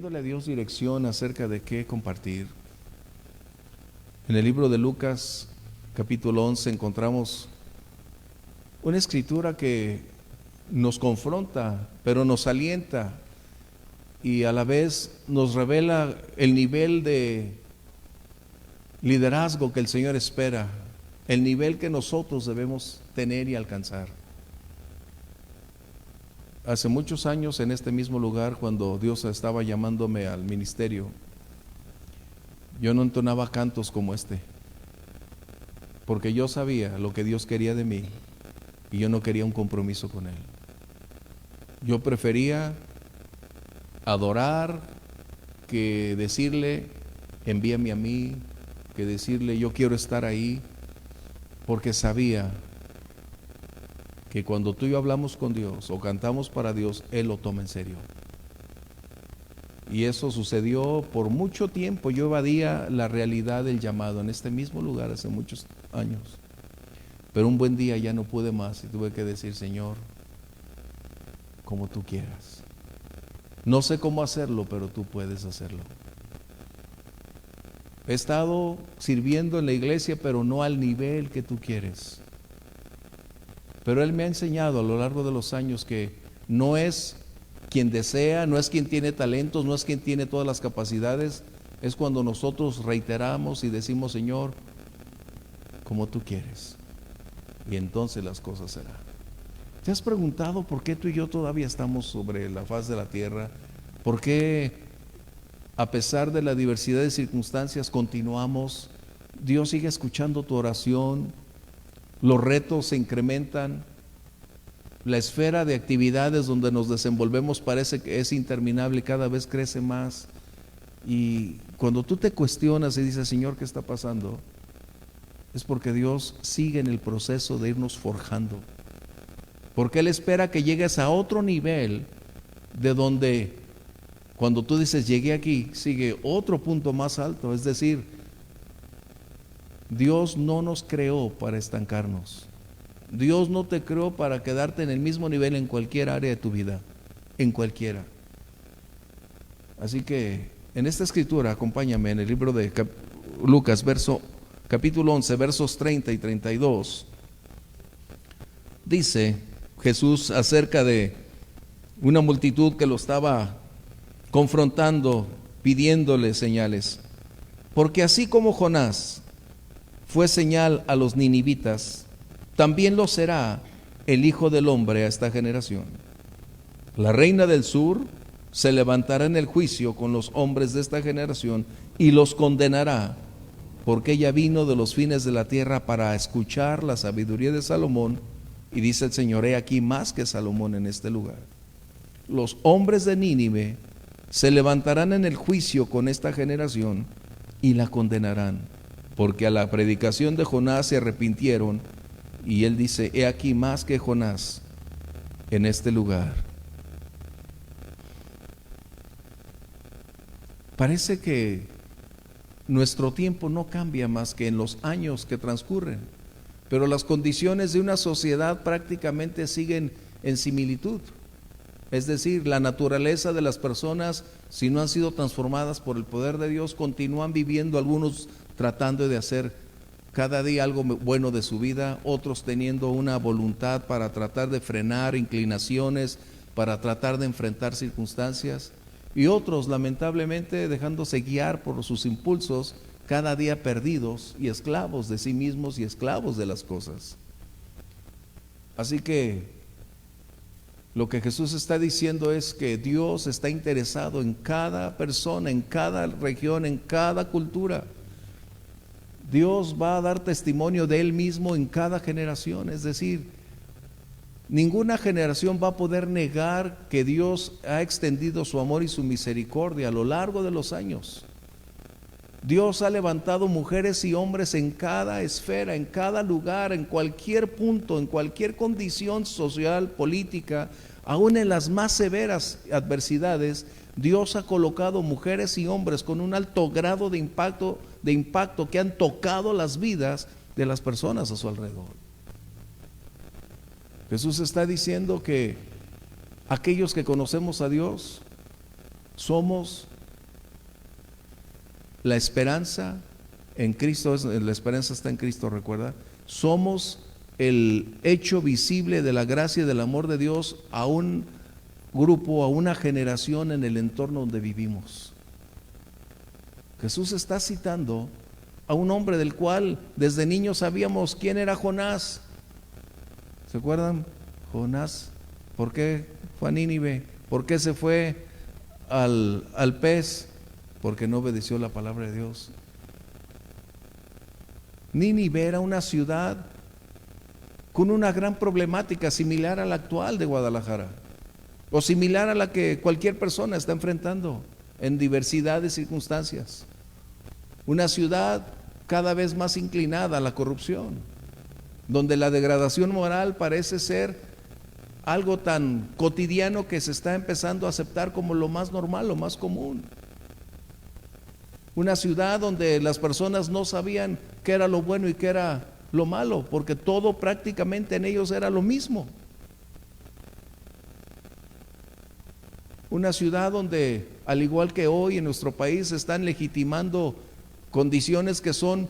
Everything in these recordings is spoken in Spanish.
pidiéndole a Dios dirección acerca de qué compartir. En el libro de Lucas, capítulo 11, encontramos una escritura que nos confronta, pero nos alienta y a la vez nos revela el nivel de liderazgo que el Señor espera, el nivel que nosotros debemos tener y alcanzar. Hace muchos años en este mismo lugar, cuando Dios estaba llamándome al ministerio, yo no entonaba cantos como este, porque yo sabía lo que Dios quería de mí y yo no quería un compromiso con Él. Yo prefería adorar que decirle, envíame a mí, que decirle, yo quiero estar ahí, porque sabía que cuando tú y yo hablamos con Dios o cantamos para Dios, Él lo toma en serio. Y eso sucedió por mucho tiempo. Yo evadía la realidad del llamado en este mismo lugar hace muchos años. Pero un buen día ya no pude más y tuve que decir, Señor, como tú quieras. No sé cómo hacerlo, pero tú puedes hacerlo. He estado sirviendo en la iglesia, pero no al nivel que tú quieres. Pero Él me ha enseñado a lo largo de los años que no es quien desea, no es quien tiene talentos, no es quien tiene todas las capacidades, es cuando nosotros reiteramos y decimos, Señor, como tú quieres. Y entonces las cosas serán. ¿Te has preguntado por qué tú y yo todavía estamos sobre la faz de la tierra? ¿Por qué, a pesar de la diversidad de circunstancias, continuamos? Dios sigue escuchando tu oración. Los retos se incrementan, la esfera de actividades donde nos desenvolvemos parece que es interminable y cada vez crece más. Y cuando tú te cuestionas y dices, Señor, ¿qué está pasando? Es porque Dios sigue en el proceso de irnos forjando. Porque Él espera que llegues a otro nivel de donde cuando tú dices, llegué aquí, sigue otro punto más alto. Es decir, Dios no nos creó para estancarnos. Dios no te creó para quedarte en el mismo nivel en cualquier área de tu vida, en cualquiera. Así que en esta escritura, acompáñame en el libro de Lucas, capítulo 11, versos 30 y 32. Dice Jesús acerca de una multitud que lo estaba confrontando, pidiéndole señales. Porque así como Jonás fue señal a los ninivitas, también lo será el Hijo del Hombre a esta generación. La reina del sur se levantará en el juicio con los hombres de esta generación y los condenará, porque ella vino de los fines de la tierra para escuchar la sabiduría de Salomón, y dice el Señor, he aquí más que Salomón en este lugar. Los hombres de Nínive se levantarán en el juicio con esta generación y la condenarán, porque a la predicación de Jonás se arrepintieron, y él dice, he aquí más que Jonás en este lugar. Parece que nuestro tiempo no cambia más que en los años que transcurren, pero las condiciones de una sociedad prácticamente siguen en similitud. Es decir, la naturaleza de las personas, si no han sido transformadas por el poder de Dios, continúan viviendo, algunos tratando de hacer cada día algo bueno de su vida, otros teniendo una voluntad para tratar de frenar inclinaciones, para tratar de enfrentar circunstancias, y otros lamentablemente dejándose guiar por sus impulsos, cada día perdidos y esclavos de sí mismos y esclavos de las cosas. Así que lo que Jesús está diciendo es que Dios está interesado en cada persona, en cada región, en cada cultura. Dios va a dar testimonio de Él mismo en cada generación, es decir, ninguna generación va a poder negar que Dios ha extendido su amor y su misericordia a lo largo de los años. Dios ha levantado mujeres y hombres en cada esfera, en cada lugar, en cualquier punto, en cualquier condición social, política, aún en las más severas adversidades. Dios ha colocado mujeres y hombres con un alto grado de impacto que han tocado las vidas de las personas a su alrededor. Jesús está diciendo que aquellos que conocemos a Dios somos la esperanza en Cristo, la esperanza está en Cristo, recuerda. Somos el hecho visible de la gracia y del amor de Dios a un grupo, a una generación en el entorno donde vivimos. Jesús está citando a un hombre del cual desde niños sabíamos quién era Jonás. ¿Se acuerdan? Jonás, ¿por qué fue a Nínive? ¿Por qué se fue al pez? Porque no obedeció la palabra de Dios. Nínive era una ciudad con una gran problemática similar a la actual de Guadalajara, o similar a la que cualquier persona está enfrentando en diversidad de circunstancias. Una ciudad cada vez más inclinada a la corrupción, donde la degradación moral parece ser algo tan cotidiano que se está empezando a aceptar como lo más normal, lo más común. Una ciudad donde las personas no sabían qué era lo bueno y qué era lo malo, porque todo prácticamente en ellos era lo mismo. Una ciudad donde, al igual que hoy en nuestro país, se están legitimando condiciones que son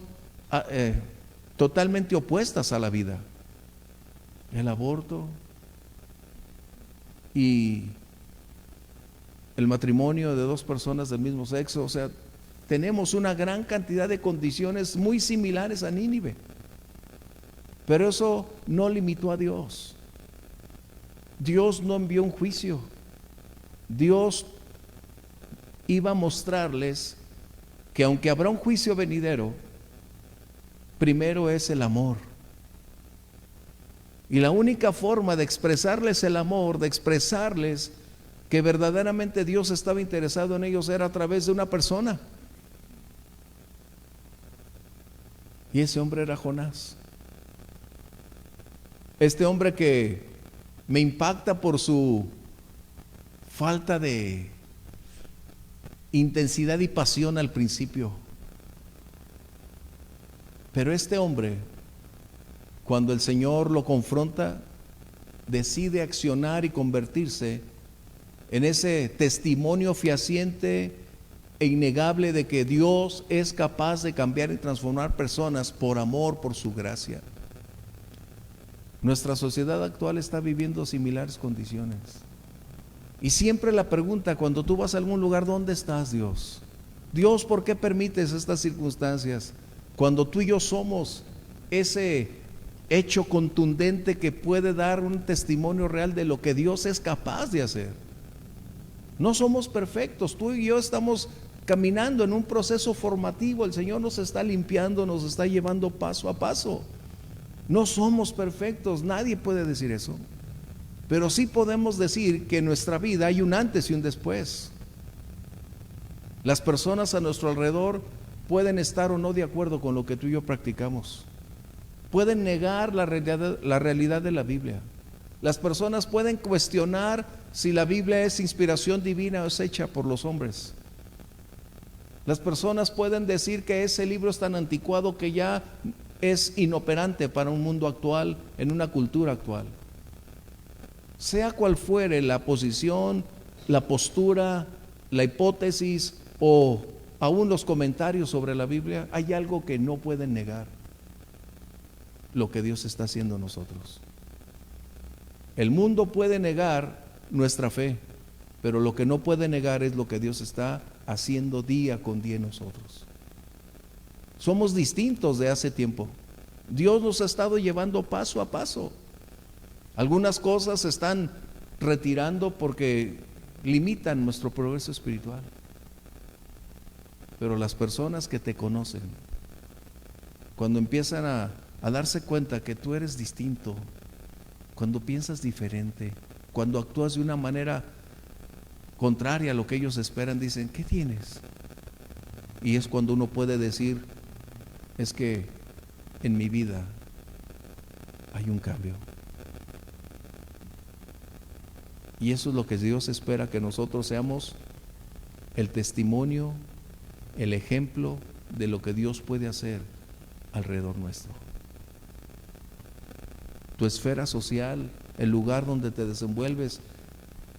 totalmente opuestas a la vida. El aborto y el matrimonio de dos personas del mismo sexo. O sea, tenemos una gran cantidad de condiciones muy similares a Nínive. Pero eso no limitó a Dios. Dios no envió un juicio. Dios iba a mostrarles que aunque habrá un juicio venidero, primero es el amor. Y la única forma de expresarles el amor, de expresarles que verdaderamente Dios estaba interesado en ellos, era a través de una persona. Y ese hombre era Jonás. Este hombre que me impacta por su falta de intensidad y pasión al principio. Pero este hombre, cuando el Señor lo confronta, decide accionar y convertirse en ese testimonio fehaciente e innegable de que Dios es capaz de cambiar y transformar personas por amor, por su gracia. Nuestra sociedad actual está viviendo similares condiciones. Y siempre la pregunta, cuando tú vas a algún lugar, ¿dónde estás, Dios? Dios, ¿por qué permites estas circunstancias? Cuando tú y yo somos ese hecho contundente que puede dar un testimonio real de lo que Dios es capaz de hacer. No somos perfectos, tú y yo estamos caminando en un proceso formativo. El Señor nos está limpiando, nos está llevando paso a paso. No somos perfectos, nadie puede decir eso. Pero sí podemos decir que en nuestra vida hay un antes y un después. Las personas a nuestro alrededor pueden estar o no de acuerdo con lo que tú y yo practicamos. Pueden negar la realidad de la Biblia. Las personas pueden cuestionar si la Biblia es inspiración divina o es hecha por los hombres. Las personas pueden decir que ese libro es tan anticuado que ya es inoperante para un mundo actual, en una cultura actual. Sea cual fuere la posición, la postura, la hipótesis o aún los comentarios sobre la Biblia, hay algo que no pueden negar: lo que Dios está haciendo en nosotros. El mundo puede negar nuestra fe, pero lo que no puede negar es lo que Dios está haciendo día con día en nosotros. Somos distintos de hace tiempo. Dios nos ha estado llevando paso a paso. Algunas cosas se están retirando porque limitan nuestro progreso espiritual. Pero las personas que te conocen, cuando empiezan a darse cuenta que tú eres distinto, cuando piensas diferente, cuando actúas de una manera contraria a lo que ellos esperan, dicen: ¿qué tienes? Y es cuando uno puede decir: es que en mi vida hay un cambio. Y eso es lo que Dios espera, que nosotros seamos el testimonio, el ejemplo de lo que Dios puede hacer alrededor nuestro. Tu esfera social, el lugar donde te desenvuelves,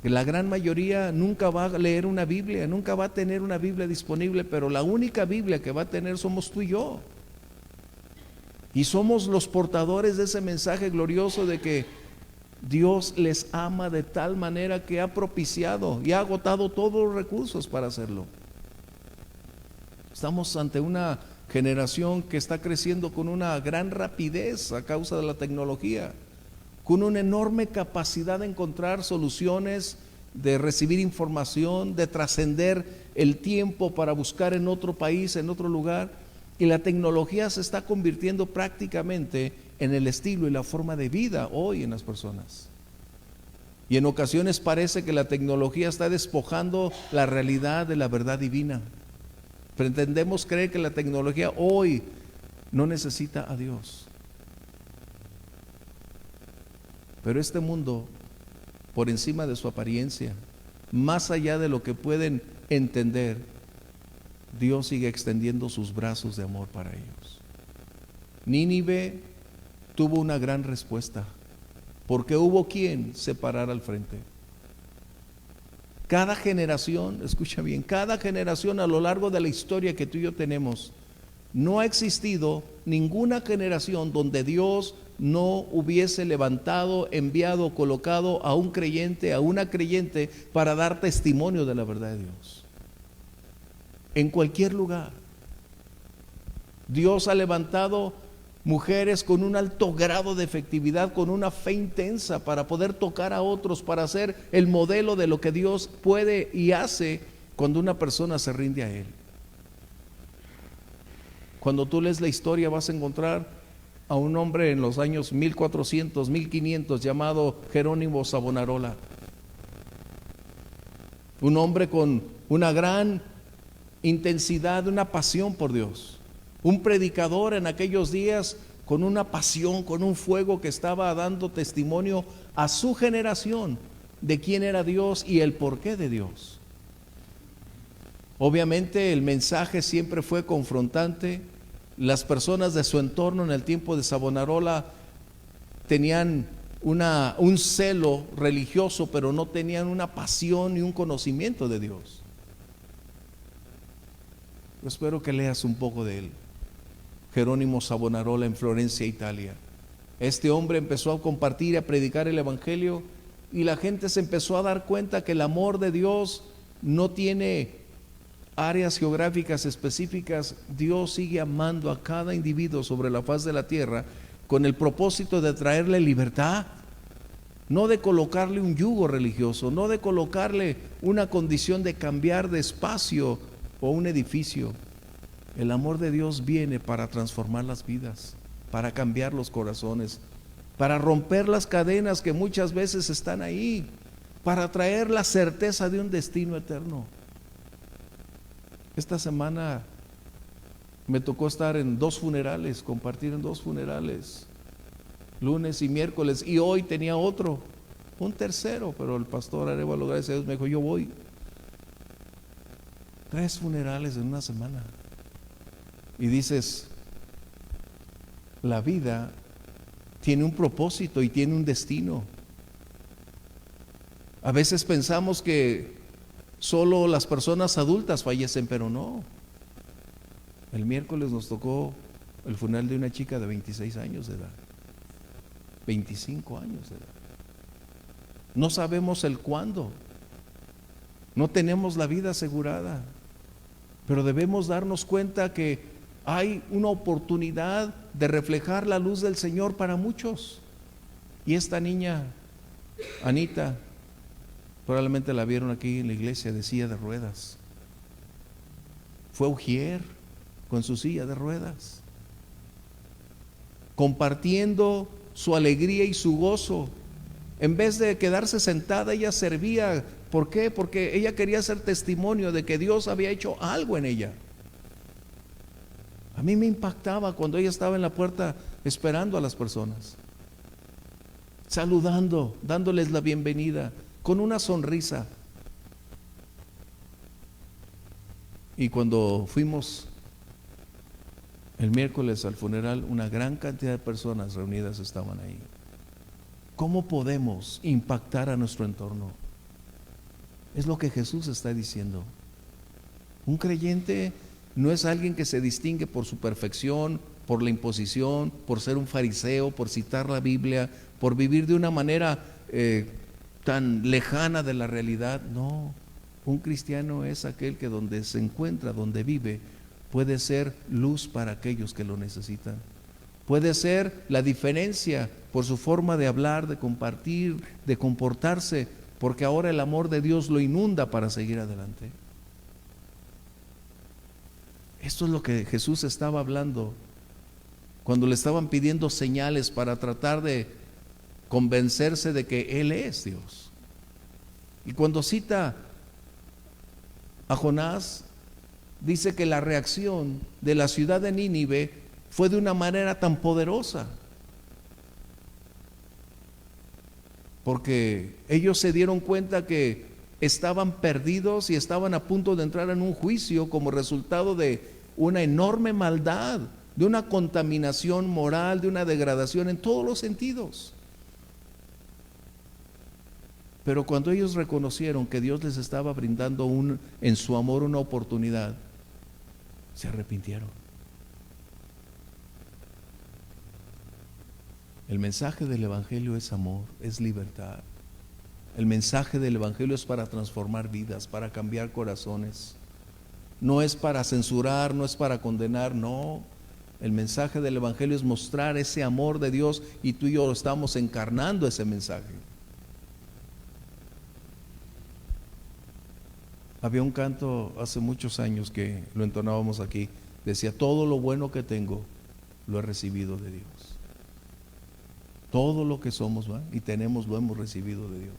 que la gran mayoría nunca va a leer una Biblia, nunca va a tener una Biblia disponible, pero la única Biblia que va a tener somos tú y yo. Y somos los portadores de ese mensaje glorioso de que Dios les ama de tal manera que ha propiciado y ha agotado todos los recursos para hacerlo. Estamos ante una generación que está creciendo con una gran rapidez a causa de la tecnología, con una enorme capacidad de encontrar soluciones, de recibir información, de trascender el tiempo para buscar en otro país, en otro lugar. Y la tecnología se está convirtiendo prácticamente en el estilo y la forma de vida hoy en las personas. Y en ocasiones parece que la tecnología está despojando la realidad de la verdad divina. Pretendemos creer que la tecnología hoy no necesita a Dios. Pero este mundo, por encima de su apariencia, más allá de lo que pueden entender, Dios sigue extendiendo sus brazos de amor para ellos. Nínive tuvo una gran respuesta, porque hubo quien se parara al frente. Cada generación, escucha bien, cada generación a lo largo de la historia que tú y yo tenemos, no ha existido ninguna generación donde Dios no hubiese levantado, enviado, colocado a un creyente, a una creyente para dar testimonio de la verdad de Dios. En cualquier lugar. Dios ha levantado mujeres con un alto grado de efectividad, con una fe intensa para poder tocar a otros, para ser el modelo de lo que Dios puede y hace cuando una persona se rinde a Él. Cuando tú lees la historia vas a encontrar a un hombre en los años 1400, 1500 llamado Jerónimo Savonarola. Un hombre con una gran intensidad, una pasión por Dios. Un predicador en aquellos días con una pasión, con un fuego que estaba dando testimonio a su generación de quién era Dios y el porqué de Dios. Obviamente el mensaje siempre fue confrontante. Las personas de su entorno en el tiempo de Savonarola tenían un celo religioso, pero no tenían una pasión y un conocimiento de Dios. Yo espero que leas un poco de él. Jerónimo Savonarola en Florencia, Italia. Este hombre empezó a compartir y a predicar el evangelio y la gente se empezó a dar cuenta que el amor de Dios no tiene áreas geográficas específicas. Dios sigue amando a cada individuo sobre la faz de la tierra con el propósito de traerle libertad, no de colocarle un yugo religioso, no de colocarle una condición de cambiar de espacio o un edificio. El amor de Dios viene para transformar las vidas, para cambiar los corazones, para romper las cadenas que muchas veces están ahí, para traer la certeza de un destino eterno. Esta semana me tocó estar en 2 funerales, compartir en 2 funerales, lunes y miércoles, y hoy tenía un tercero, pero el pastor Arevalo, gracias a Dios, me dijo, yo voy. 3 funerales en una semana. Y dices, la vida tiene un propósito y tiene un destino. A veces pensamos que solo las personas adultas fallecen, pero no. El miércoles nos tocó el funeral de una chica de 26 años de edad, 25 años de edad. No sabemos el cuándo, no tenemos la vida asegurada, pero debemos darnos cuenta que hay una oportunidad de reflejar la luz del Señor para muchos. Y esta niña, Anita, probablemente la vieron aquí en la iglesia de silla de ruedas. Fue ujier con su silla de ruedas, compartiendo su alegría y su gozo. En vez de quedarse sentada, ella servía. ¿Por qué? Porque ella quería ser testimonio de que Dios había hecho algo en ella. A mí me impactaba cuando ella estaba en la puerta esperando a las personas, saludando, dándoles la bienvenida, con una sonrisa. Y cuando fuimos el miércoles al funeral, una gran cantidad de personas reunidas estaban ahí. ¿Cómo podemos impactar a nuestro entorno? Es lo que Jesús está diciendo. Un creyente no es alguien que se distingue por su perfección, por la imposición, por ser un fariseo, por citar la Biblia, por vivir de una manera tan lejana de la realidad. No, un cristiano es aquel que donde se encuentra, donde vive, puede ser luz para aquellos que lo necesitan. Puede ser la diferencia por su forma de hablar, de compartir, de comportarse, porque ahora el amor de Dios lo inunda para seguir adelante. Esto es lo que Jesús estaba hablando cuando le estaban pidiendo señales para tratar de convencerse de que Él es Dios. Y cuando cita a Jonás, dice que la reacción de la ciudad de Nínive fue de una manera tan poderosa, porque ellos se dieron cuenta que estaban perdidos y estaban a punto de entrar en un juicio como resultado de una enorme maldad, de una contaminación moral, de una degradación en todos los sentidos. Pero cuando ellos reconocieron que Dios les estaba brindando en su amor una oportunidad, se arrepintieron. El mensaje del Evangelio es amor, es libertad. El mensaje del Evangelio es para transformar vidas, para cambiar corazones. No es para censurar, no es para condenar, no. El mensaje del Evangelio es mostrar ese amor de Dios y tú y yo estamos encarnando ese mensaje. Había un canto hace muchos años que lo entonábamos aquí. Decía, todo lo bueno que tengo lo he recibido de Dios. Todo lo que somos, ¿va? Y tenemos, lo hemos recibido de Dios.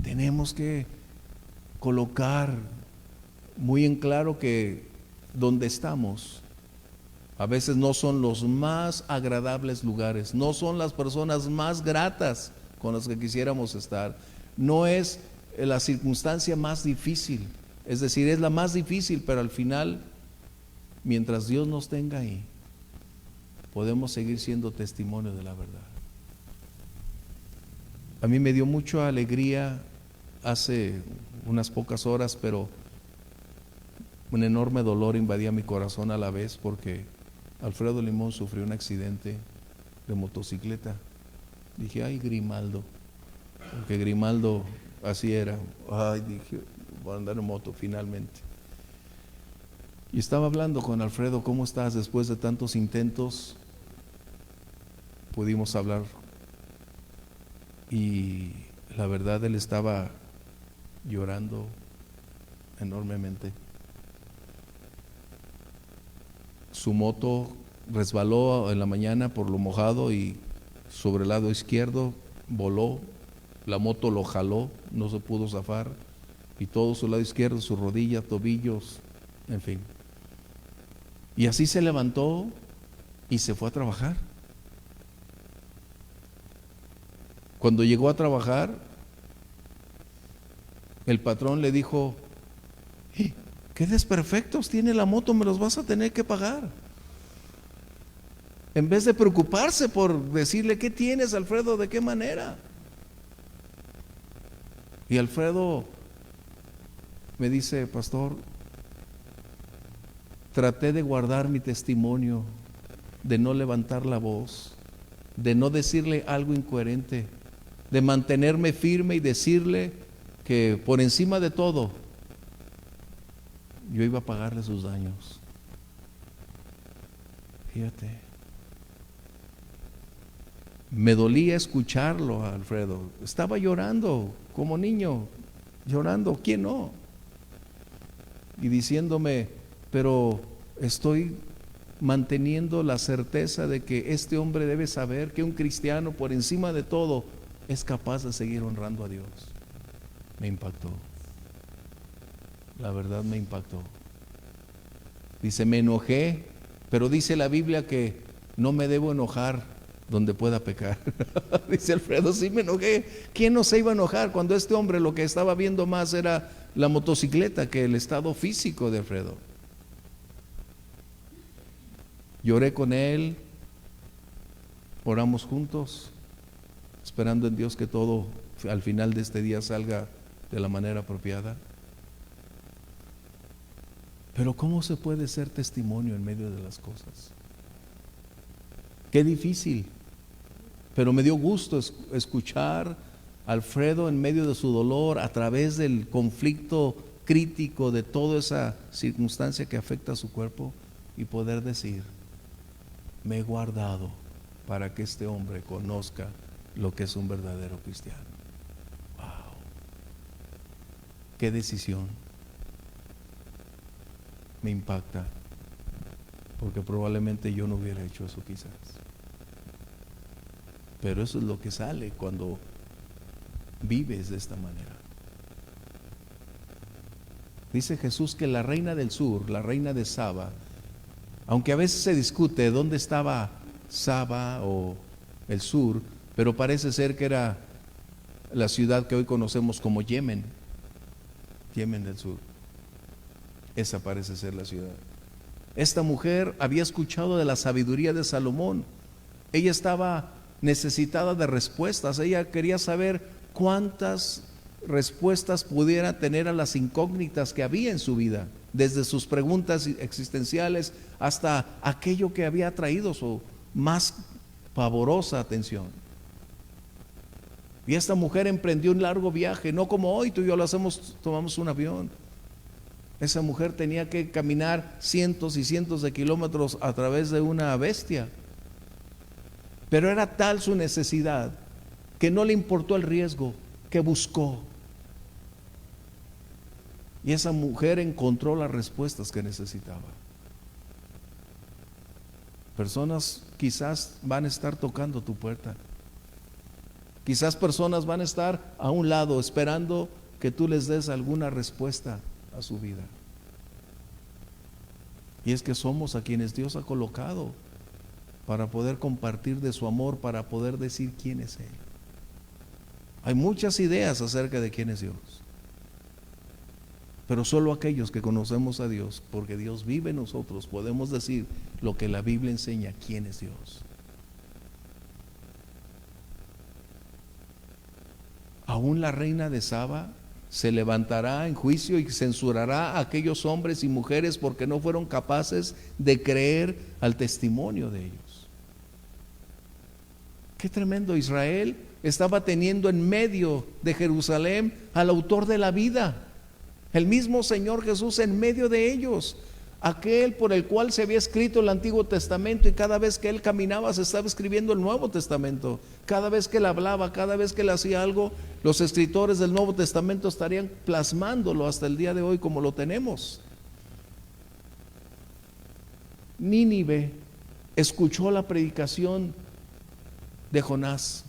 Tenemos que colocar muy en claro que donde estamos a veces no son los más agradables lugares, no son las personas más gratas con las que quisiéramos estar, no es la circunstancia más difícil, es decir, es la más difícil, pero al final, mientras Dios nos tenga ahí, podemos seguir siendo testimonio de la verdad. A mí me dio mucha alegría hace unas pocas horas, pero un enorme dolor invadía mi corazón a la vez, porque Alfredo Limón sufrió un accidente de motocicleta. Dije, ay, Grimaldo, porque Grimaldo así era. Ay, dije, voy a andar en moto finalmente. Y estaba hablando con Alfredo, ¿cómo estás? Después de tantos intentos pudimos hablar, y la verdad él estaba llorando enormemente. Su moto resbaló en la mañana por lo mojado y sobre el lado izquierdo voló, la moto lo jaló, no se pudo zafar, y todo su lado izquierdo, sus rodillas, tobillos, en fin. Y así se levantó y se fue a trabajar. Cuando llegó a trabajar, el patrón le dijo, ¿qué desperfectos tiene la moto? Me los vas a tener que pagar. En vez de preocuparse por decirle, ¿qué tienes, Alfredo? ¿De qué manera? Y Alfredo me dice, pastor, traté de guardar mi testimonio, de no levantar la voz, de no decirle algo incoherente, de mantenerme firme y decirle que por encima de todo yo iba a pagarle sus daños. Fíjate, me dolía escucharlo a Alfredo. Estaba llorando como niño, llorando, ¿quién no? Y diciéndome, pero estoy manteniendo la certeza de que este hombre debe saber que un cristiano por encima de todo es capaz de seguir honrando a Dios. Me impactó, la verdad me impactó. Dice, me enojé, pero dice la Biblia que no me debo enojar donde pueda pecar. Dice Alfredo, sí me enojé. ¿Quién no se iba a enojar cuando este hombre lo que estaba viendo más era la motocicleta que el estado físico de Alfredo? Lloré con él, oramos juntos, esperando en Dios que todo al final de este día salga de la manera apropiada. Pero ¿cómo se puede ser testimonio en medio de las cosas? Qué difícil. Pero me dio gusto escuchar a Alfredo en medio de su dolor, a través del conflicto crítico de toda esa circunstancia que afecta a su cuerpo, y poder decir: me he guardado para que este hombre conozca lo que es un verdadero cristiano. Wow. Qué decisión. Me impacta, porque probablemente yo no hubiera hecho eso quizás. Pero eso es lo que sale cuando vives de esta manera. Dice Jesús que la reina del sur, la reina de Saba, aunque a veces se discute dónde estaba Saba o el sur, pero parece ser que era la ciudad que hoy conocemos como Yemen, Yemen del sur. Esa parece ser la ciudad. Esta mujer había escuchado de la sabiduría de Salomón. Ella estaba necesitada de respuestas. Ella quería saber cuántas respuestas pudiera tener a las incógnitas que había en su vida, desde sus preguntas existenciales hasta aquello que había traído su más pavorosa atención. Y esta mujer emprendió un largo viaje, no como hoy tú y yo lo hacemos, tomamos un avión. Esa mujer tenía que caminar cientos y cientos de kilómetros a través de una bestia. Pero era tal su necesidad que no le importó el riesgo, que buscó. Y esa mujer encontró las respuestas que necesitaba. Personas quizás van a estar tocando tu puerta. Quizás personas van a estar a un lado esperando que tú les des alguna respuesta a su vida. Y es que somos a quienes Dios ha colocado para poder compartir de su amor, para poder decir quién es Él. Hay muchas ideas acerca de quién es Dios, pero solo aquellos que conocemos a Dios, porque Dios vive en nosotros, podemos decir lo que la Biblia enseña: quién es Dios. Aún la reina de Saba se levantará en juicio y censurará a aquellos hombres y mujeres porque no fueron capaces de creer al testimonio de ellos. Qué tremendo. Israel estaba teniendo en medio de Jerusalén al autor de la vida, el mismo Señor Jesús en medio de ellos, aquel por el cual se había escrito el Antiguo Testamento, y cada vez que Él caminaba se estaba escribiendo el Nuevo Testamento. Cada vez que Él hablaba, cada vez que Él hacía algo, los escritores del Nuevo Testamento estarían plasmándolo hasta el día de hoy como lo tenemos. Nínive escuchó la predicación de Jonás.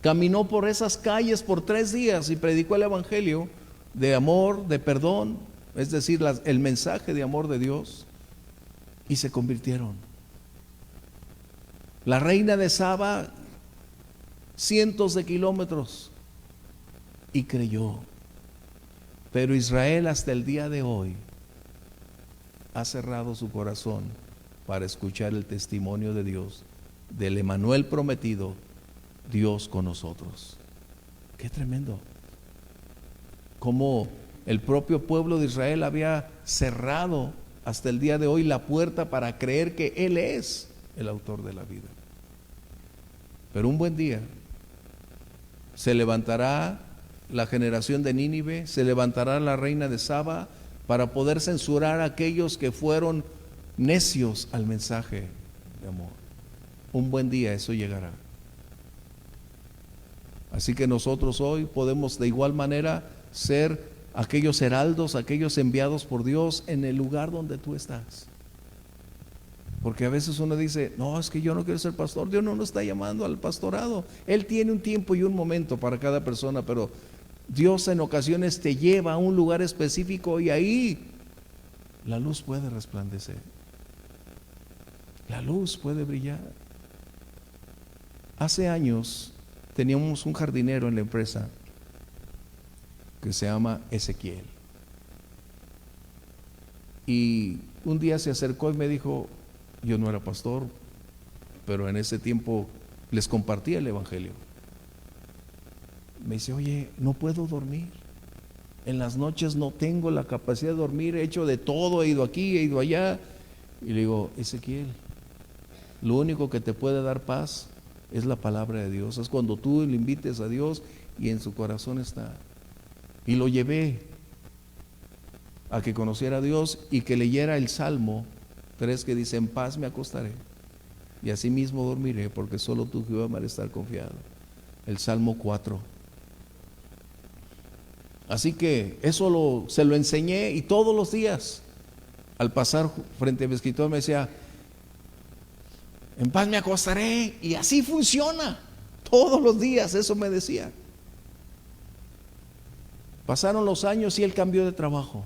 Caminó por esas calles por 3 días y predicó el evangelio de amor, de perdón, es decir, el mensaje de amor de Dios, y se convirtieron. La reina de Saba, cientos de kilómetros, y creyó. Pero Israel hasta el día de hoy ha cerrado su corazón para escuchar el testimonio de Dios, del Emanuel prometido, Dios con nosotros. Qué tremendo. Como el propio pueblo de Israel había cerrado hasta el día de hoy la puerta para creer que Él es el autor de la vida. Pero un buen día se levantará la generación de Nínive, se levantará la reina de Saba para poder censurar a aquellos que fueron necios al mensaje de amor. Un buen día eso llegará. Así que nosotros hoy podemos de igual manera ser aquellos heraldos, aquellos enviados por Dios en el lugar donde tú estás. Porque a veces uno dice: no, es que yo no quiero ser pastor. Dios no nos está llamando al pastorado. Él tiene un tiempo y un momento para cada persona, pero Dios en ocasiones te lleva a un lugar específico y ahí la luz puede resplandecer. La luz puede brillar. Hace años teníamos un jardinero en la empresa que se llama Ezequiel. Y un día se acercó y me dijo, yo no era pastor, pero en ese tiempo les compartía el evangelio. me dice, oye, no puedo dormir. En las noches no tengo la capacidad de dormir, he hecho de todo, he ido aquí, he ido allá. Y le digo, Ezequiel, lo único que te puede dar paz es la palabra de Dios. Es cuando tú le invites a Dios y en su corazón está. Y lo llevé a que conociera a Dios y que leyera el Salmo 3 que dice, en paz me acostaré y asimismo dormiré, porque solo tú, Jehová, me harás estar confiado. El Salmo 4. Así que eso se lo enseñé, y todos los días al pasar frente a mi escritorio me decía, en paz me acostaré, y así funciona. Todos los días eso me decía. Pasaron los años y él cambió de trabajo.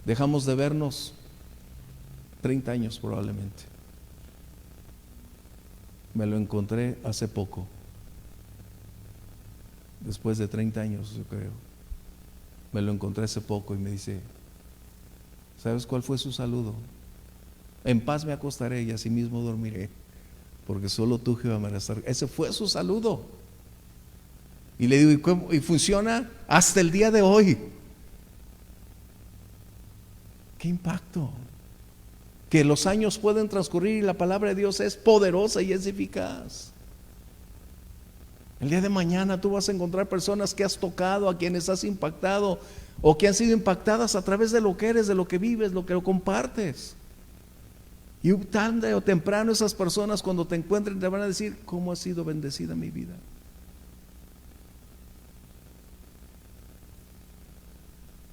Dejamos de vernos 30 años probablemente. Me lo encontré hace poco, después de 30 años, yo creo. Me lo encontré hace poco y me dice, ¿sabes cuál fue su saludo? En paz me acostaré y asimismo dormiré, porque solo tú, Jehová, me harás estar. Ese fue su saludo. Y le digo, ¿y cómo? Y funciona hasta el día de hoy. ¡Qué impacto! Que los años pueden transcurrir y la palabra de Dios es poderosa y es eficaz. El día de mañana tú vas a encontrar personas que has tocado, a quienes has impactado, o que han sido impactadas a través de lo que eres, de lo que vives, lo que lo compartes. Y tarde o temprano esas personas, cuando te encuentren, te van a decir, ¿cómo ha sido bendecida mi vida?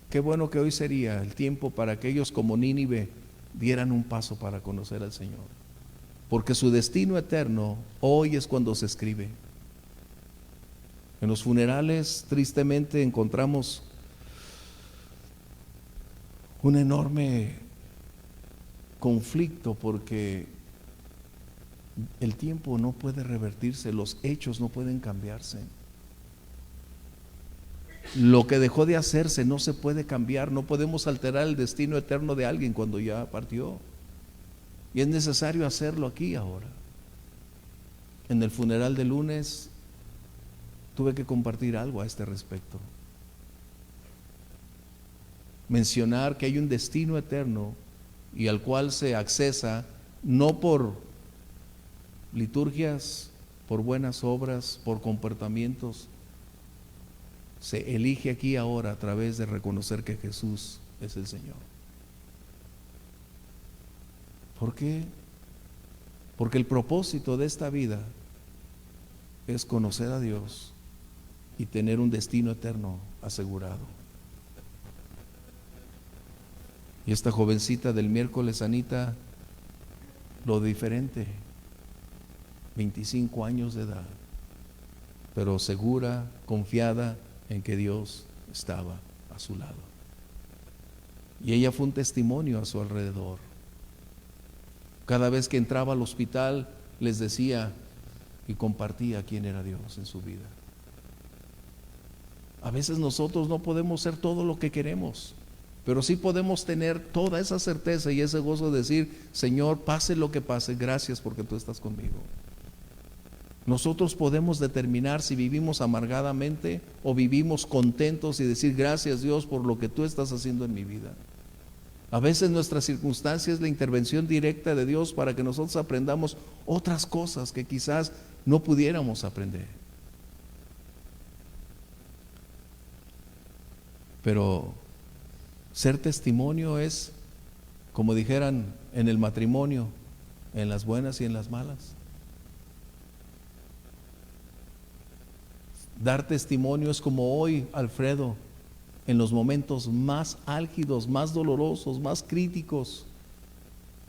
Qué bueno que hoy sería el tiempo para que ellos, como Nínive, dieran un paso para conocer al Señor, porque su destino eterno hoy es cuando se escribe. En los funerales tristemente encontramos un enorme conflicto, porque el tiempo no puede revertirse, los hechos no pueden cambiarse. Lo que dejó de hacerse no se puede cambiar, no podemos alterar el destino eterno de alguien cuando ya partió. Y es necesario hacerlo aquí ahora. En el funeral de lunes tuve que compartir algo a este respecto. Mencionar que hay un destino eterno y al cual se accesa no por liturgias, por buenas obras, por comportamientos. Se elige aquí ahora a través de reconocer que Jesús es el Señor. ¿Por qué? Porque el propósito de esta vida es conocer a Dios y tener un destino eterno asegurado. Y esta jovencita del miércoles, Anita, lo diferente, 25 años de edad, pero segura, confiada en que Dios estaba a su lado. Y ella fue un testimonio a su alrededor. Cada vez que entraba al hospital les decía y compartía quién era Dios en su vida. A veces nosotros no podemos ser todo lo que queremos, pero sí podemos tener toda esa certeza y ese gozo de decir, Señor, pase lo que pase, gracias porque tú estás conmigo. Nosotros podemos determinar si vivimos amargadamente o vivimos contentos y decir, gracias Dios por lo que tú estás haciendo en mi vida. A veces nuestra circunstancia es la intervención directa de Dios para que nosotros aprendamos otras cosas que quizás no pudiéramos aprender. Pero ser testimonio es, como dijeran en el matrimonio, en las buenas y en las malas. Dar testimonio es como hoy, Alfredo, en los momentos más álgidos, más dolorosos, más críticos,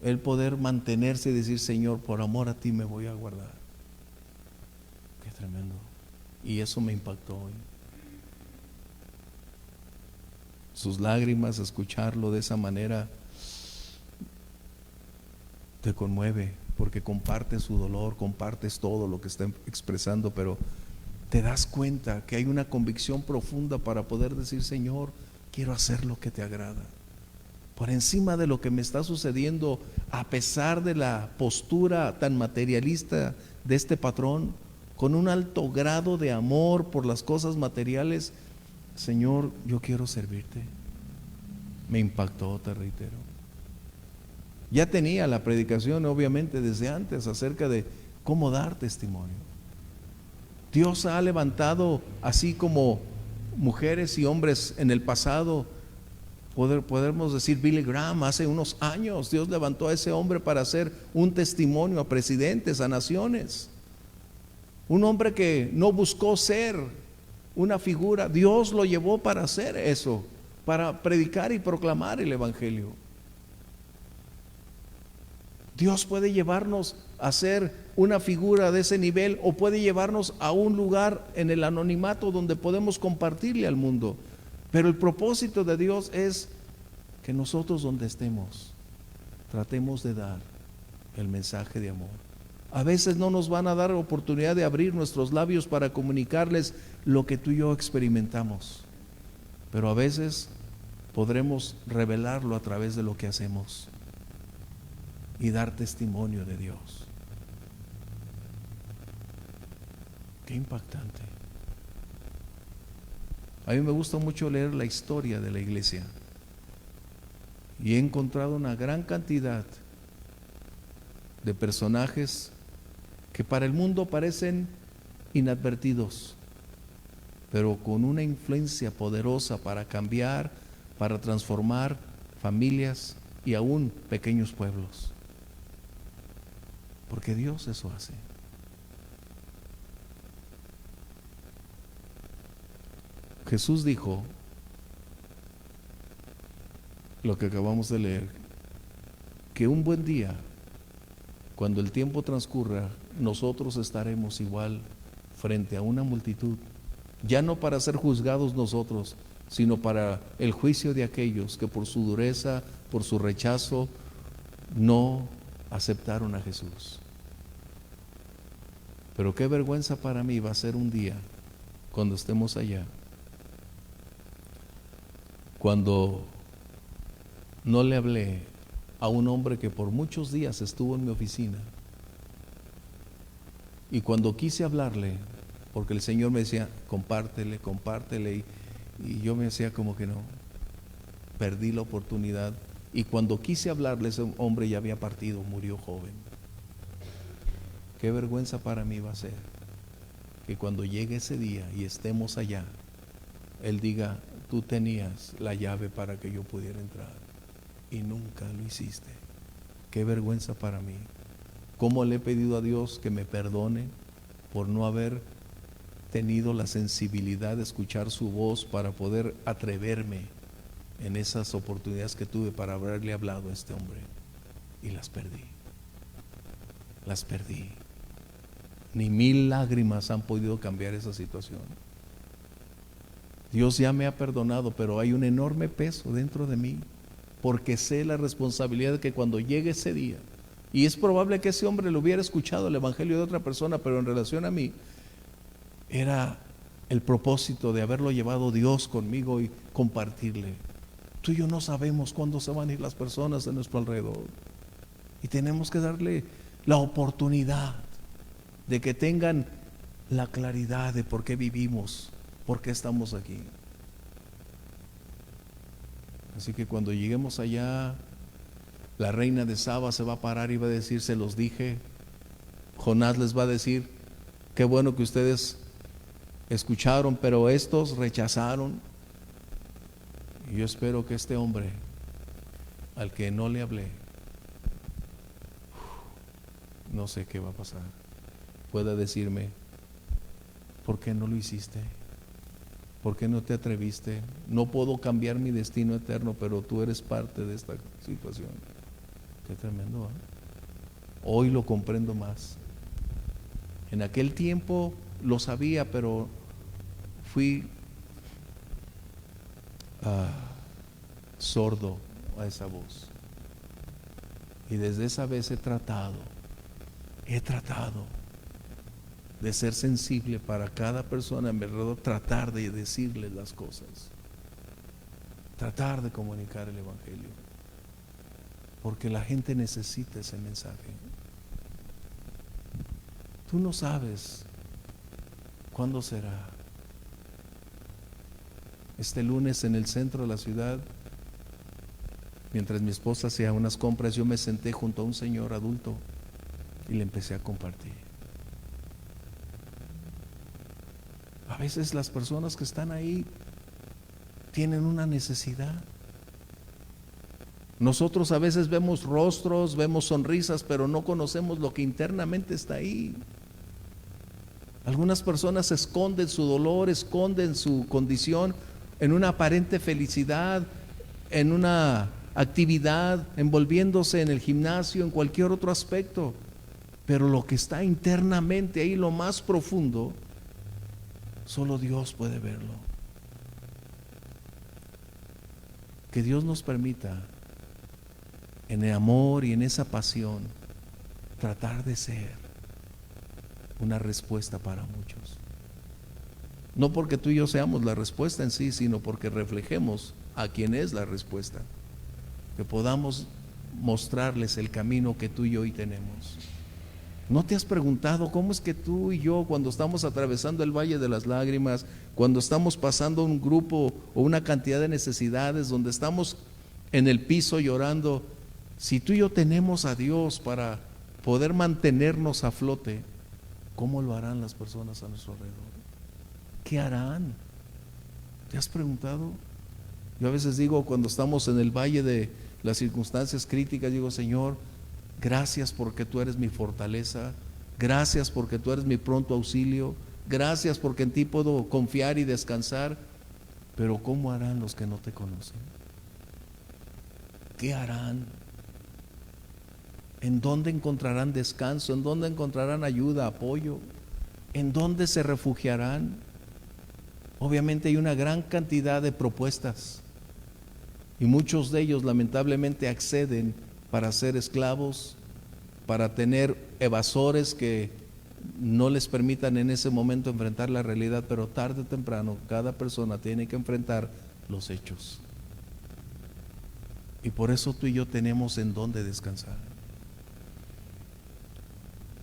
el poder mantenerse y decir, Señor, por amor a ti me voy a guardar. Qué tremendo. Y eso me impactó hoy. Sus lágrimas, escucharlo de esa manera, te conmueve, porque compartes su dolor, compartes todo lo que está expresando, pero te das cuenta que hay una convicción profunda para poder decir, Señor, quiero hacer lo que te agrada. Por encima de lo que me está sucediendo, a pesar de la postura tan materialista de este patrón, con un alto grado de amor por las cosas materiales. Señor, yo quiero servirte. Me impactó, te reitero. Ya tenía la predicación, obviamente, desde antes acerca de cómo dar testimonio. Dios ha levantado, así como mujeres y hombres en el pasado, podemos decir Billy Graham, hace unos años Dios levantó a ese hombre para hacer un testimonio a presidentes, a naciones. Un hombre que no buscó ser una figura, Dios lo llevó para hacer eso, para predicar y proclamar el evangelio. Dios puede llevarnos a ser una figura de ese nivel, o puede llevarnos a un lugar en el anonimato donde podemos compartirle al mundo. Pero el propósito de Dios es que nosotros, donde estemos, tratemos de dar el mensaje de amor. A veces no nos van a dar oportunidad de abrir nuestros labios para comunicarles lo que tú y yo experimentamos, pero a veces podremos revelarlo a través de lo que hacemos y dar testimonio de Dios. Qué impactante. A mí me gusta mucho leer la historia de la iglesia y he encontrado una gran cantidad de personajes que para el mundo parecen inadvertidos, pero con una influencia poderosa para cambiar, para transformar familias y aún pequeños pueblos. Porque Dios eso hace. Jesús dijo lo que acabamos de leer, que un buen día, cuando el tiempo transcurra, nosotros estaremos igual frente a una multitud, ya no para ser juzgados nosotros, sino para el juicio de aquellos que por su dureza, por su rechazo, no aceptaron a Jesús. Pero qué vergüenza para mí va a ser un día cuando estemos allá, cuando no le hablé a un hombre que por muchos días estuvo en mi oficina, y cuando quise hablarle, porque el Señor me decía compártele, y yo me hacía como que no, perdí la oportunidad. Y cuando quise hablarle, ese hombre ya había partido, murió joven. Qué vergüenza para mí va a ser que cuando llegue ese día y estemos allá, Él diga, tú tenías la llave para que yo pudiera entrar y nunca lo hiciste. Qué vergüenza para mí. ¿Cómo le he pedido a Dios que me perdone por no haber tenido la sensibilidad de escuchar su voz para poder atreverme en esas oportunidades que tuve para haberle hablado a este hombre? Y las perdí. Las perdí. Ni 1000 lágrimas han podido cambiar esa situación. Dios ya me ha perdonado, pero hay un enorme peso dentro de mí, porque sé la responsabilidad de que cuando llegue ese día, y es probable que ese hombre le hubiera escuchado el evangelio de otra persona, pero en relación a mí, era el propósito de haberlo llevado Dios conmigo y compartirle. Tú y yo no sabemos cuándo se van a ir las personas de nuestro alrededor, y tenemos que darle la oportunidad de que tengan la claridad de por qué vivimos, por qué estamos aquí. Así que cuando lleguemos allá, la reina de Saba se va a parar y va a decir, se los dije. Jonás les va a decir, qué bueno que ustedes escucharon, pero estos rechazaron. Y yo espero que este hombre, al que no le hablé, no sé qué va a pasar, pueda decirme, ¿por qué no lo hiciste? ¿Por qué no te atreviste? No puedo cambiar mi destino eterno, pero tú eres parte de esta situación. Qué tremendo, ¿eh? Hoy lo comprendo más. En aquel tiempo lo sabía, pero fui sordo a esa voz. Y desde esa vez he tratado de ser sensible para cada persona a mi alrededor, tratar de decirles las cosas, tratar de comunicar el evangelio, porque la gente necesita ese mensaje. Tú no sabes ¿Cuándo será? Este lunes en el centro de la ciudad, mientras mi esposa hacía unas compras, yo me senté junto a un señor adulto y le empecé a compartir. A veces las personas que están ahí tienen una necesidad. Nosotros a veces vemos rostros, vemos sonrisas, pero no conocemos lo que internamente está ahí. Algunas personas esconden su dolor, esconden su condición en una aparente felicidad, en una actividad, envolviéndose en el gimnasio, en cualquier otro aspecto. Pero lo que está internamente ahí, lo más profundo, solo Dios puede verlo. Que Dios nos permita, en el amor y en esa pasión, tratar de ser una respuesta para muchos. No porque tú y yo seamos la respuesta en sí, sino porque reflejemos a quien es la respuesta. Que podamos mostrarles el camino que tú y yo hoy tenemos. ¿No te has preguntado cómo es que tú y yo, cuando estamos atravesando el valle de las lágrimas, cuando estamos pasando un grupo o una cantidad de necesidades, donde estamos en el piso llorando, si tú y yo tenemos a Dios para poder mantenernos a flote, ¿cómo lo harán las personas a nuestro alrededor? ¿Qué harán? ¿Te has preguntado? Yo a veces digo, cuando estamos en el valle de las circunstancias críticas, digo, Señor, gracias porque tú eres mi fortaleza, gracias porque tú eres mi pronto auxilio, gracias porque en ti puedo confiar y descansar. Pero ¿cómo harán los que no te conocen? ¿Qué harán? ¿En dónde encontrarán descanso? ¿En dónde encontrarán ayuda, apoyo? ¿En dónde se refugiarán? Obviamente hay una gran cantidad de propuestas y muchos de ellos lamentablemente acceden para ser esclavos, para tener evasores que no les permitan en ese momento enfrentar la realidad, pero tarde o temprano cada persona tiene que enfrentar los hechos. Y por eso tú y yo tenemos en dónde descansar.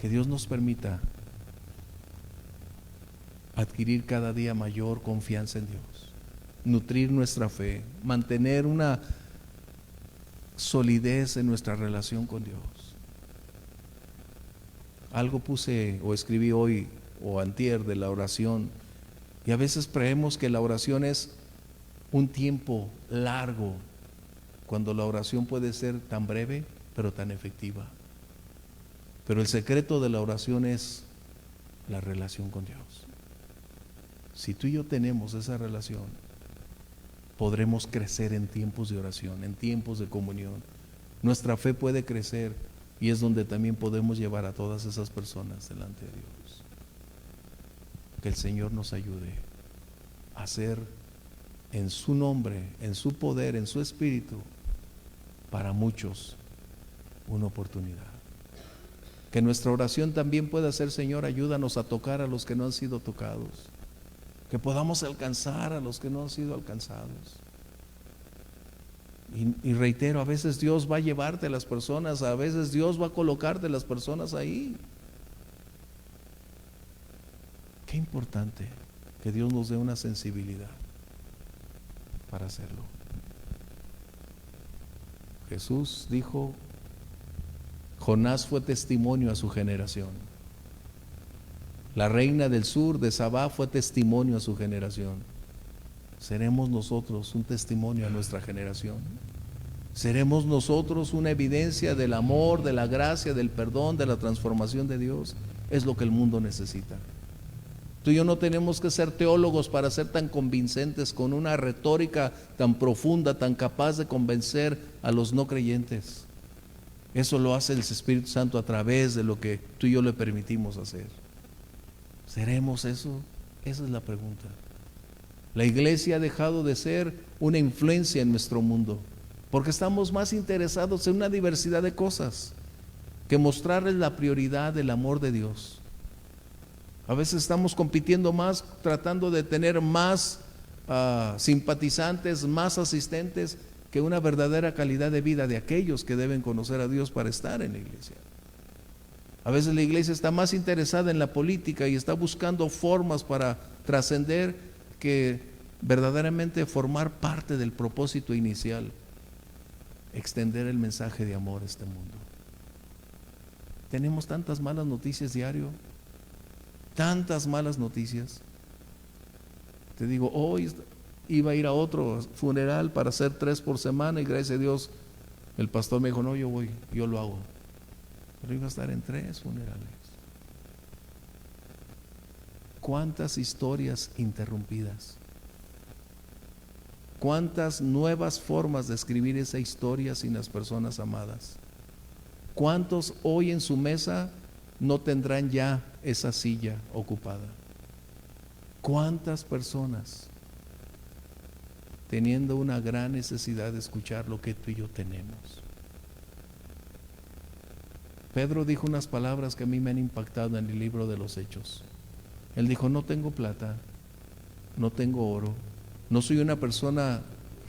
Que Dios nos permita adquirir cada día mayor confianza en Dios, nutrir nuestra fe, mantener una solidez en nuestra relación con Dios. Algo puse o escribí hoy o antier de la oración, y a veces creemos que la oración es un tiempo largo, cuando la oración puede ser tan breve pero tan efectiva. Pero el secreto de la oración es la relación con Dios. Si tú y yo tenemos esa relación, podremos crecer en tiempos de oración, en tiempos de comunión. Nuestra fe puede crecer y es donde también podemos llevar a todas esas personas delante de Dios. Que el Señor nos ayude a ser en su nombre, en su poder, en su espíritu, para muchos una oportunidad. Que nuestra oración también pueda ser, Señor, ayúdanos a tocar a los que no han sido tocados. Que podamos alcanzar a los que no han sido alcanzados. Y reitero, a veces Dios va a llevarte a las personas, a veces Dios va a colocarte las personas ahí. Qué importante que Dios nos dé una sensibilidad para hacerlo. Jesús dijo, Jonás fue testimonio a su generación. La reina del sur de Sabá fue testimonio a su generación. ¿Seremos nosotros un testimonio a nuestra generación? ¿Seremos nosotros una evidencia del amor, de la gracia, del perdón, de la transformación de Dios? Es lo que el mundo necesita. Tú y yo no tenemos que ser teólogos para ser tan convincentes, con una retórica tan profunda, tan capaz de convencer a los no creyentes. Eso lo hace el Espíritu Santo a través de lo que tú y yo le permitimos hacer. ¿Seremos eso? Esa es la pregunta. La iglesia ha dejado de ser una influencia en nuestro mundo, porque estamos más interesados en una diversidad de cosas que mostrarles la prioridad del amor de Dios. A veces estamos compitiendo más, tratando de tener más simpatizantes, más asistentes, que una verdadera calidad de vida de aquellos que deben conocer a Dios para estar en la iglesia. A veces la iglesia está más interesada en la política y está buscando formas para trascender que verdaderamente formar parte del propósito inicial, extender el mensaje de amor a este mundo. Tenemos tantas malas noticias diario, tantas malas noticias. Te digo, hoy iba a ir a otro funeral para hacer 3 por semana y gracias a Dios el pastor me dijo, no, yo voy, yo lo hago. Pero iba a estar en 3 funerales. ¿Cuántas historias interrumpidas? ¿Cuántas nuevas formas de escribir esa historia sin las personas amadas? ¿Cuántos hoy en su mesa no tendrán ya esa silla ocupada? ¿Cuántas personas teniendo una gran necesidad de escuchar lo que tú y yo tenemos? Pedro dijo unas palabras que a mí me han impactado en el libro de los Hechos. Él dijo, no tengo plata, no tengo oro, no soy una persona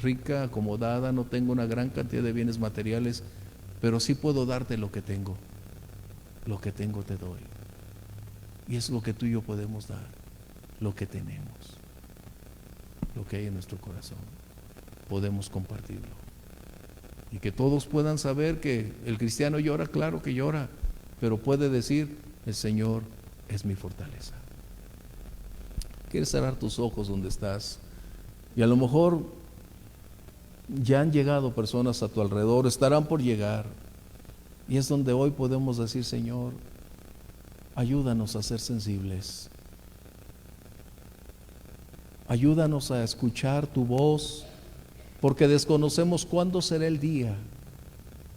rica, acomodada, no tengo una gran cantidad de bienes materiales, pero sí puedo darte lo que tengo. Lo que tengo te doy. Y es lo que tú y yo podemos dar, lo que tenemos, lo que hay en nuestro corazón. Podemos compartirlo. Y que todos puedan saber que el cristiano llora, claro que llora, pero puede decir, el Señor es mi fortaleza. Quieres cerrar tus ojos donde estás. Y a lo mejor ya han llegado personas a tu alrededor, estarán por llegar. Y es donde hoy podemos decir, Señor, ayúdanos a ser sensibles. Ayúdanos a escuchar tu voz, porque desconocemos cuándo será el día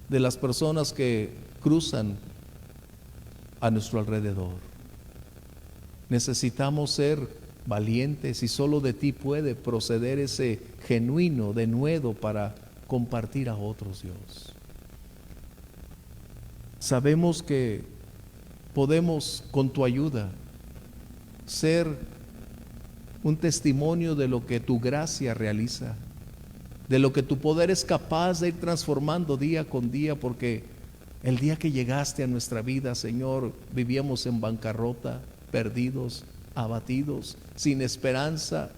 de las personas que cruzan a nuestro alrededor. Necesitamos ser valientes y solo de ti puede proceder ese genuino denuedo para compartir a otros, Dios. Sabemos que podemos con tu ayuda ser un testimonio de lo que tu gracia realiza, de lo que tu poder es capaz de ir transformando día con día, porque el día que llegaste a nuestra vida, Señor, vivíamos en bancarrota, perdidos, abatidos, sin esperanza.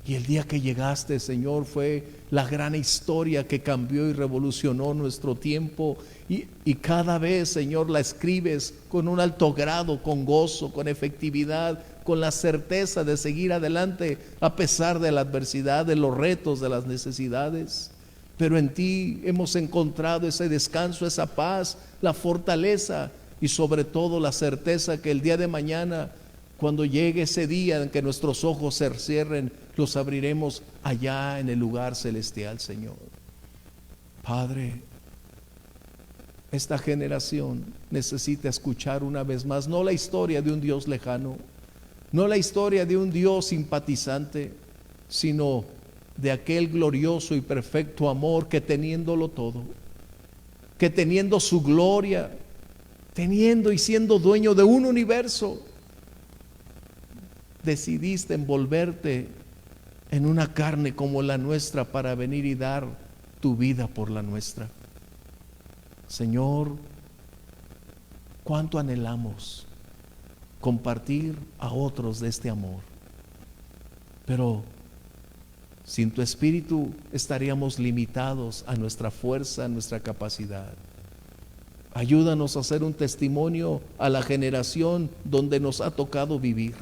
Y el día que llegaste, Señor, fue la gran historia que cambió y revolucionó nuestro tiempo. Y cada vez, Señor, la escribes con un alto grado, con gozo, con efectividad, con la certeza de seguir adelante a pesar de la adversidad, de los retos, de las necesidades. Pero en ti hemos encontrado ese descanso, esa paz, la fortaleza y sobre todo la certeza que el día de mañana, cuando llegue ese día en que nuestros ojos se cierren, los abriremos allá en el lugar celestial, Señor. Padre, esta generación necesita escuchar una vez más, no la historia de un Dios lejano, no la historia de un Dios simpatizante, sino de aquel glorioso y perfecto amor que teniéndolo todo, que teniendo su gloria, teniendo y siendo dueño de un universo, decidiste envolverte en una carne como la nuestra para venir y dar tu vida por la nuestra. Señor, cuánto anhelamos compartir a otros de este amor, pero sin tu espíritu estaríamos limitados a nuestra fuerza, a nuestra capacidad. Ayúdanos a ser un testimonio a la generación donde nos ha tocado vivir.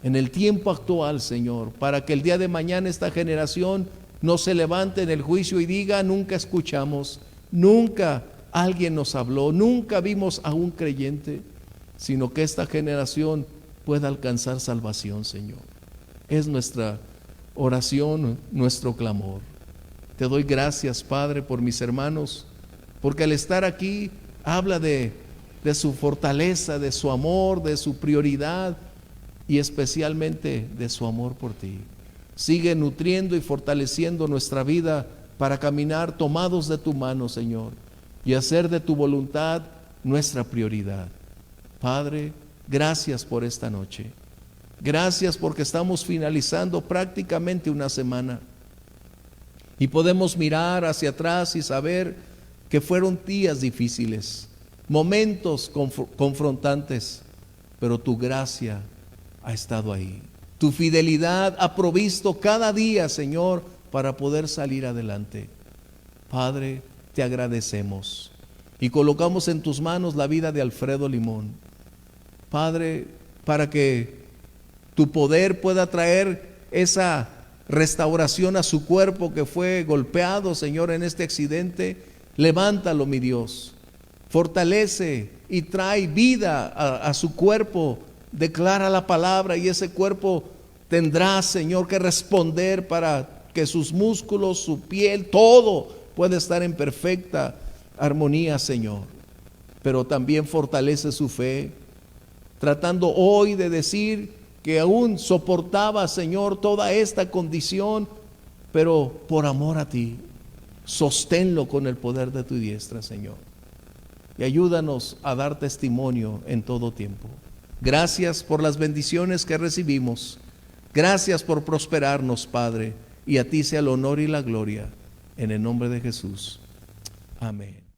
En el tiempo actual, Señor, para que el día de mañana esta generación no se levante en el juicio y diga, nunca escuchamos, nunca alguien nos habló, nunca vimos a un creyente, sino que esta generación pueda alcanzar salvación, Señor. Es nuestra oración, nuestro clamor. Te doy gracias, Padre, por mis hermanos, porque al estar aquí habla de su fortaleza, de su amor, de su prioridad y especialmente de su amor por ti. Sigue nutriendo y fortaleciendo nuestra vida para caminar tomados de tu mano, Señor, y hacer de tu voluntad nuestra prioridad. Padre, gracias por esta noche. Gracias porque estamos finalizando prácticamente una semana y podemos mirar hacia atrás y saber que fueron días difíciles, momentos confrontantes, pero tu gracia ha estado ahí. Tu fidelidad ha provisto cada día, Señor, para poder salir adelante. Padre, te agradecemos y colocamos en tus manos la vida de Alfredo Limón. Padre, para que tu poder pueda traer esa restauración a su cuerpo que fue golpeado, Señor, en este accidente. Levántalo, mi Dios. Fortalece y trae vida a su cuerpo. Declara la palabra y ese cuerpo tendrá, Señor, que responder para que sus músculos, su piel, todo pueda estar en perfecta armonía, Señor. Pero también fortalece su fe, tratando hoy de decir que aún soportaba, Señor, toda esta condición, pero por amor a ti, sosténlo con el poder de tu diestra, Señor. Y ayúdanos a dar testimonio en todo tiempo. Gracias por las bendiciones que recibimos. Gracias por prosperarnos, Padre. Y a ti sea el honor y la gloria. En el nombre de Jesús. Amén.